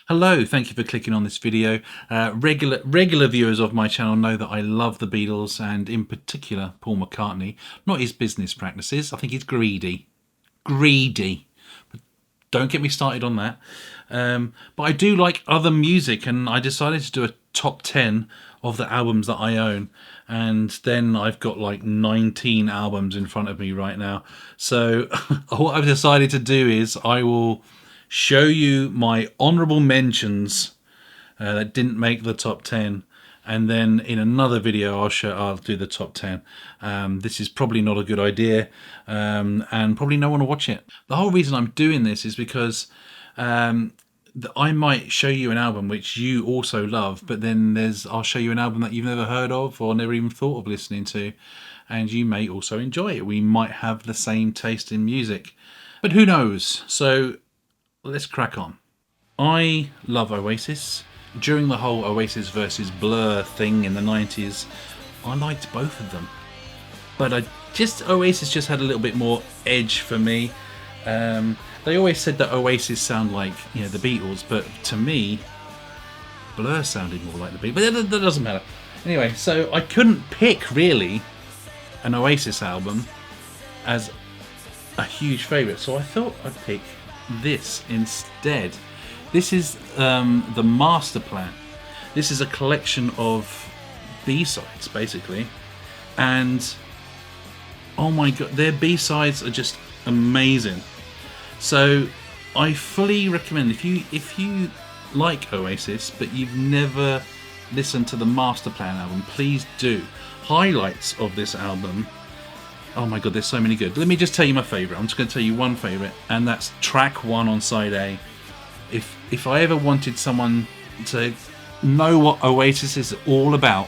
Hello, thank you for clicking on this video. Regular viewers of my channel know that I love the Beatles and in particular Paul McCartney. Not his business practices, I think he's greedy. Greedy. But don't get me started on that. But I do like other music and I decided to do a top 10 of the albums that I own. And then I've got like 19 albums in front of me right now. So what I've decided to do is I will show you my honourable mentions that didn't make the top 10, and then in another video I'll do the top 10. This is probably not a good idea, and probably no one will watch it. The whole reason I'm doing this is because I might show you an album which you also love, but then I'll show you an album that you've never heard of or never even thought of listening to, and you may also enjoy it. We might have the same taste in music, but who knows? So let's crack on. I love Oasis. During the whole Oasis versus Blur thing in the 90s, I liked both of them. But Oasis just had a little bit more edge for me. They always said that Oasis sound like, the Beatles, but to me, Blur sounded more like the Beatles. But that doesn't matter. Anyway, so I couldn't pick really an Oasis album as a huge favourite, so I thought I'd pick this instead. This is the Master Plan. This is a collection of B-sides basically, and oh my god, their B-sides are just amazing. So I fully recommend, if you like Oasis but you've never listened to the Master Plan album, please do. Highlights of this album, oh my god, there's so many good. Let me just tell you my favourite. I'm just going to tell you one favourite, and that's track 1 on side A. If I ever wanted someone to know what Oasis is all about,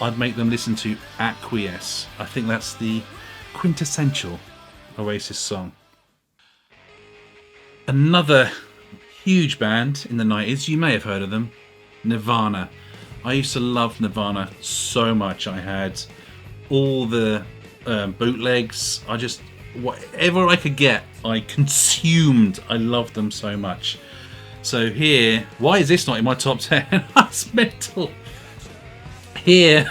I'd make them listen to Acquiesce. I think that's the quintessential Oasis song. Another huge band in the 90s, you may have heard of them, Nirvana. I used to love Nirvana so much. I had all the bootlegs. Whatever I could get, I consumed. I loved them so much. So here, why is this not in my top 10? That's mental. Here,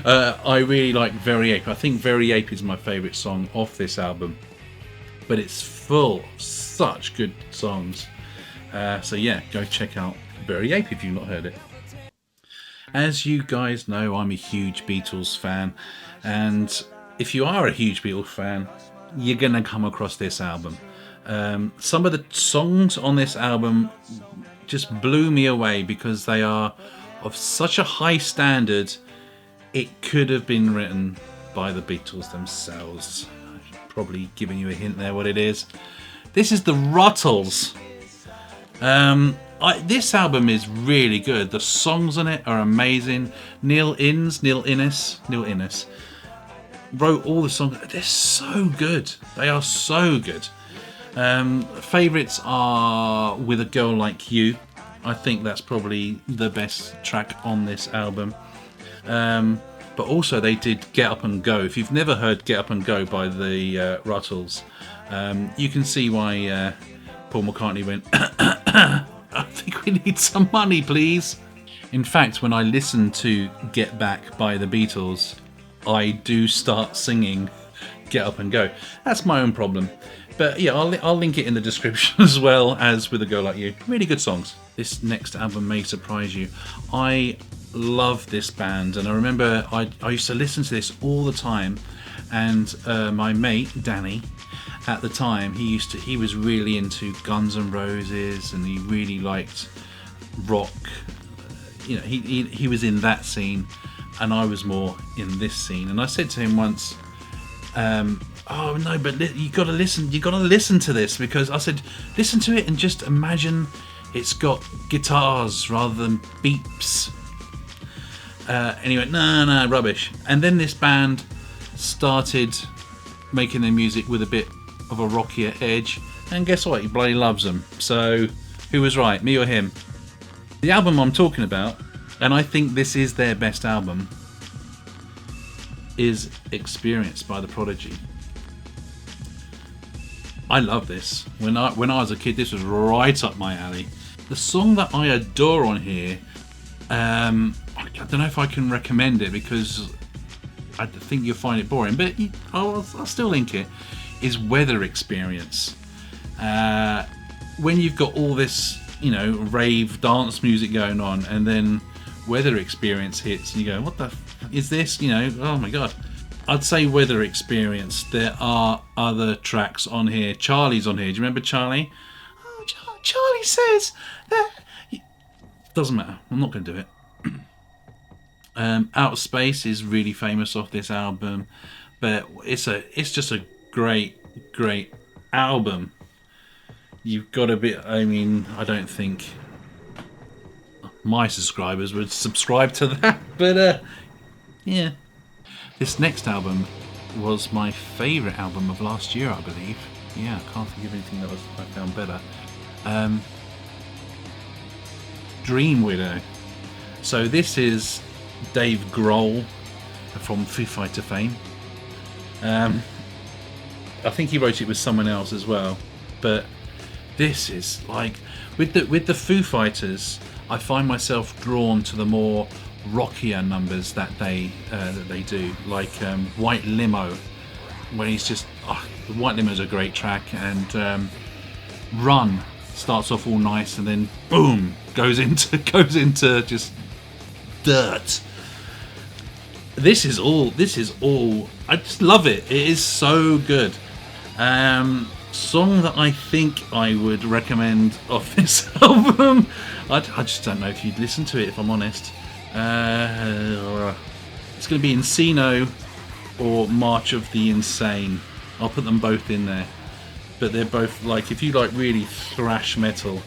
I really like Very Ape. I think Very Ape is my favourite song off this album, but it's full of such good songs. So yeah, go check out Very Ape if you've not heard it. As you guys know, I'm a huge Beatles fan, and if you are a huge Beatles fan, you're going to come across this album. Some of the songs on this album just blew me away because they are of such a high standard. It could have been written by the Beatles themselves. Probably giving you a hint there what it is. This is the Ruttles. This album is really good. The songs on it are amazing. Neil Innes wrote all the songs. They're so good. They are so good. Favourites are With a Girl Like You. I think that's probably the best track on this album. But also they did Get Up and Go. If you've never heard Get Up and Go by the Ruttles, you can see why Paul McCartney went, I think we need some money, please. In fact, when I listen to Get Back by the Beatles, I do start singing Get Up and Go. That's my own problem. But yeah, I'll link it in the description as well as With a Girl Like You. Really good songs. This next album may surprise you. I love this band, and I remember I used to listen to this all the time, and my mate Danny at the time, he was really into Guns N' Roses, and he really liked rock. He was in that scene, and I was more in this scene. And I said to him once, oh no, but you got to listen to this, because I said, listen to it and just imagine it's got guitars rather than beeps. And he went, no, rubbish. And then this band started making their music with a bit of a rockier edge, and guess what? He bloody loves them. So who was right, me or him? The album I'm talking about, and I think this is their best album, is Experience by The Prodigy. I love this. When I was a kid, this was right up my alley. The song that I adore on here, I don't know if I can recommend it because I think you'll find it boring, but I'll still link it, is Weather Experience. When you've got all this, rave dance music going on, and then Weather Experience hits, and you go, what the is this? Oh my god. I'd say Weather Experience. There are other tracks on here. Charlie's on here. Do you remember Charlie? Oh, Charlie says that. Doesn't matter. I'm not going to do it. Outer Space is really famous off this album, but it's just a great album. You've got a bit. I mean, I don't think my subscribers would subscribe to that, but yeah. This next album was my favourite album of last year, I believe. Yeah, I can't think of anything that I found better. Dream Widow. So this is Dave Grohl from Foo Fighter fame. I think he wrote it with someone else as well, but this is like with the Foo Fighters. I find myself drawn to the more rockier numbers that they do, like White Limo, when he's just White Limo is a great track, and Run starts off all nice and then boom goes into just dirt. This is all I just love it. It is so good. Song that I think I would recommend off this album, I just don't know if you'd listen to it, if I'm honest. It's going to be Encino or March of the Insane. I'll put them both in there, but they're both like, if you like really thrash metal,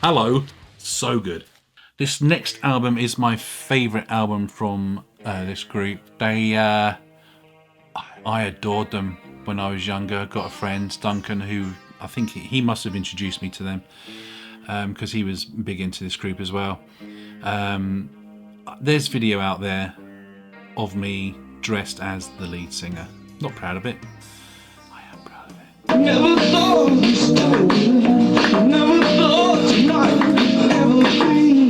hello, so good. This next album is my favourite album from this group. I adored them when I was younger. Got a friend, Duncan, who I think he must have introduced me to them, because he was big into this group as well. There's video out there of me dressed as the lead singer. Not proud of it. I am proud of it. Never thought this day, never thought tonight, ever be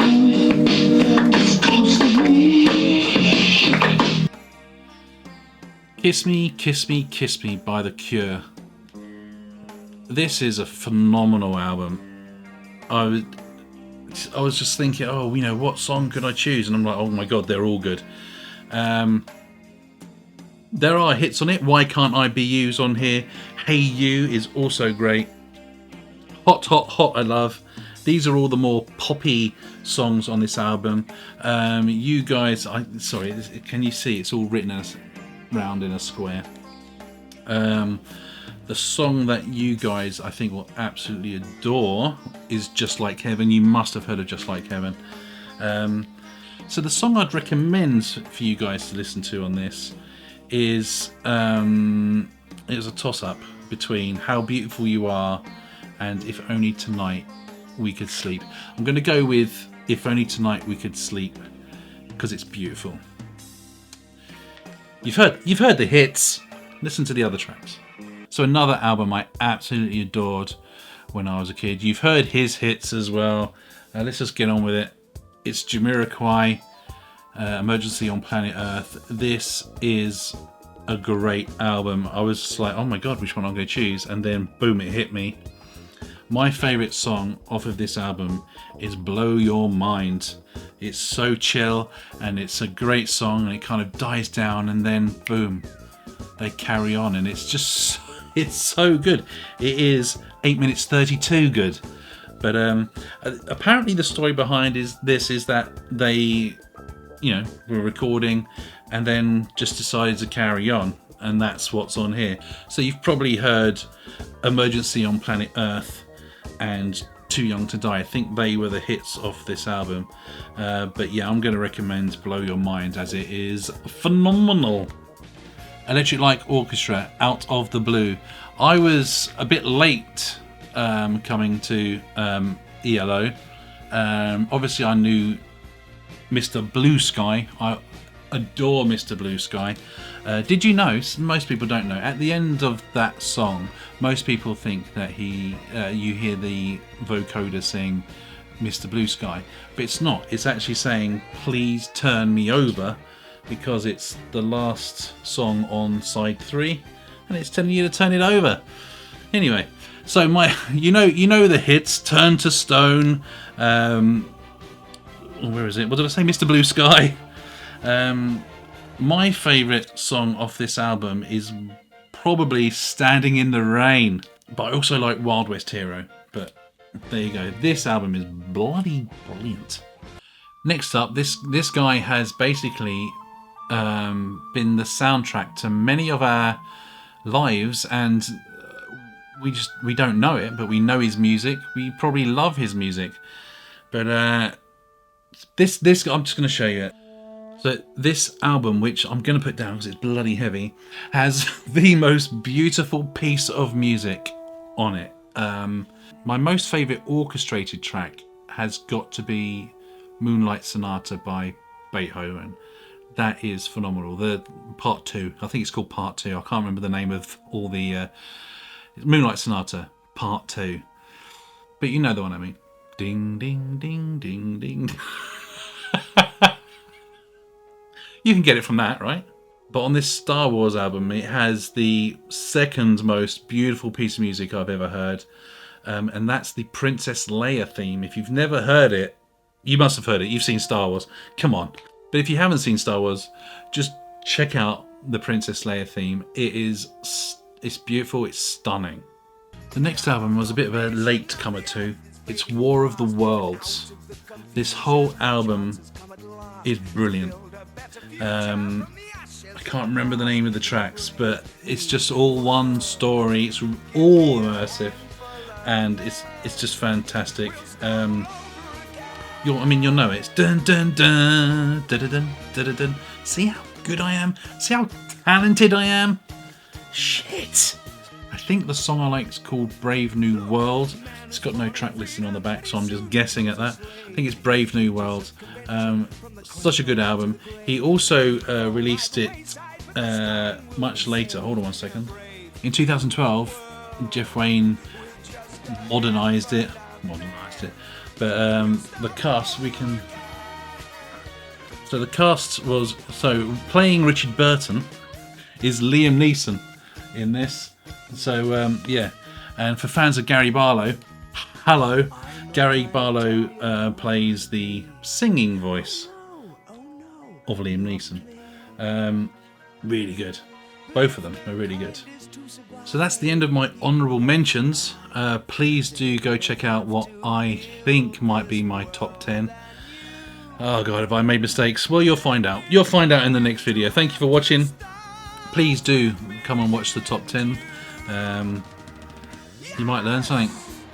this close to me. Kiss Me, Kiss Me, Kiss Me by The Cure. This is a phenomenal album. I was just thinking, what song could I choose? And I'm like, oh my god, they're all good. There are hits on it. Why Can't I Be You's on here. Hey You is also great. Hot, Hot, Hot, I love. These are all the more poppy songs on this album. You guys, sorry, can you see? It's all written as round in a square. The song that you guys, I think, will absolutely adore is Just Like Heaven. You must have heard of Just Like Heaven. So the song I'd recommend for you guys to listen to on this is it was a toss-up between How Beautiful You Are and If Only Tonight We Could Sleep. I'm going to go with If Only Tonight We Could Sleep because it's beautiful. You've heard the hits. Listen to the other tracks. So another album I absolutely adored when I was a kid. You've heard his hits as well. Let's just get on with it. It's Jamiroquai, Emergency on Planet Earth. This is a great album. I was just like, oh my god, which one I'm going to choose? And then boom, it hit me. My favourite song off of this album is Blow Your Mind. It's so chill and it's a great song, and it kind of dies down and then boom, they carry on, and it's just, it's so good. It is 8 minutes 32 good. But apparently the story behind is that they, were recording and then just decided to carry on, and that's what's on here. So you've probably heard Emergency on Planet Earth and Too Young to Die. I think they were the hits of this album. But yeah, I'm going to recommend Blow Your Mind as it is phenomenal. Electric Light Orchestra, Out of the Blue. I was a bit late coming to ELO. Obviously I knew Mr. Blue Sky. I adore Mr. Blue Sky. Did you know, most people don't know, at the end of that song, most people think that you hear the vocoder sing Mr. Blue Sky, but it's not. It's actually saying please turn me over, because it's the last song on side 3 and it's telling you to turn it over. Anyway, so you know the hits, Turn to Stone, where is it? What did I say? Mr. Blue Sky. My favourite song off this album is probably Standing in the Rain, but I also like Wild West Hero. But there you go. This album is bloody brilliant. Next up, this guy has basically been the soundtrack to many of our lives, and we don't know it, but we know his music. We probably love his music. But this I'm just going to show you it. So this album, which I'm going to put down because it's bloody heavy, has the most beautiful piece of music on it. My most favourite orchestrated track has got to be Moonlight Sonata by Beethoven. That is phenomenal. The part 2, I think it's called part 2. I can't remember the name of all the Moonlight Sonata part 2, but you know the one I mean. Ding ding ding ding ding. You can get it from that, right? But on this Star Wars album, it has the second most beautiful piece of music I've ever heard, and that's the Princess Leia theme. If you've never heard it, you must have heard it. You've seen Star Wars. Come on. But if you haven't seen Star Wars, just check out the Princess Leia theme. It's beautiful. It's stunning. The next album was a bit of a late comer too. It's War of the Worlds. This whole album is brilliant. I can't remember the name of the tracks, but it's just all one story. It's all immersive, and it's just fantastic. You'll know it. It's dun dun dun dun dun dun dun dun. See how good I am? See how talented I am? Shit. I think the song I like is called Brave New World. It's got no track listing on the back, so I'm just guessing at that. I think it's Brave New World. Such a good album. He also released it much later. Hold on one second. In 2012, Jeff Wayne modernised it. But the cast, So the cast was... So playing Richard Burton is Liam Neeson in this. So, yeah. And for fans of Gary Barlow, hello. Gary Barlow plays the singing voice of Liam Neeson. Really good. Both of them are really good. So that's the end of my honourable mentions. Please do go check out what I think might be my top 10. Oh god, have I made mistakes? Well, you'll find out. You'll find out in the next video. Thank you for watching. Please do come and watch the top 10. You might learn something.